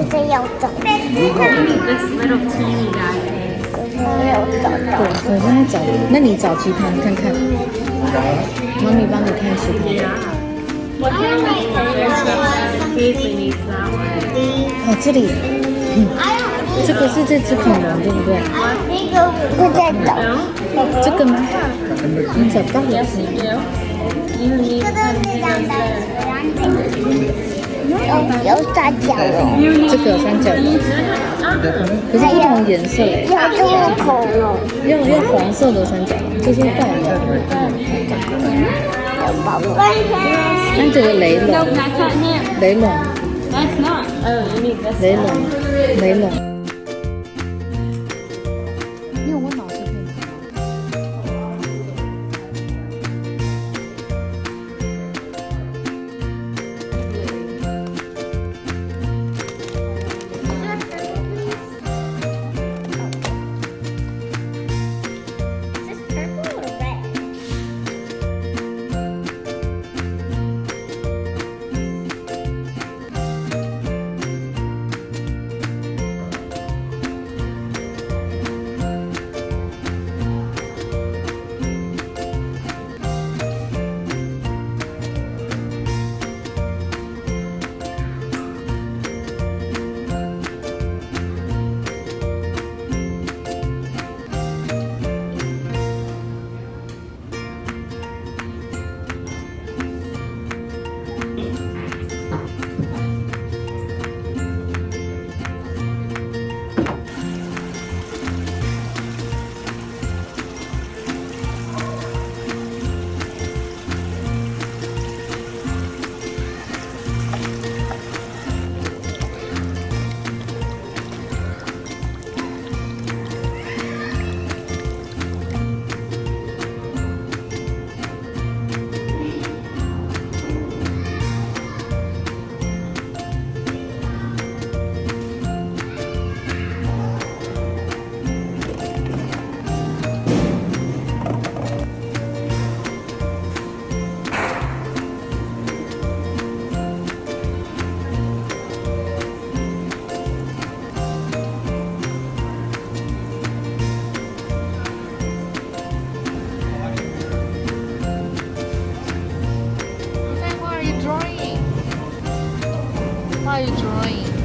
这要走， This little teeny guy is. 没有走到。对，我现在找，那你找其他看看，妈咪帮你看其他的。 Yeah. There's some Paisley needs that one. 哦，这里，这个是这只恐龙，对不对？我在找， No? 这个吗？你找到了？ Yes, you do. You need 这个是长得有三角龙， You need 这个有三角龙，可是不同颜色诶，有这个恐龙，用黄色的三角龙，这是大的。有宝宝。那这个雷 No, 龙， that's not him. 雷龙， That's not. Oh, you need this. 雷龙，雷龙。你有问老师可以吗？ Is this purple or red? What are you drawing? What are you drawing?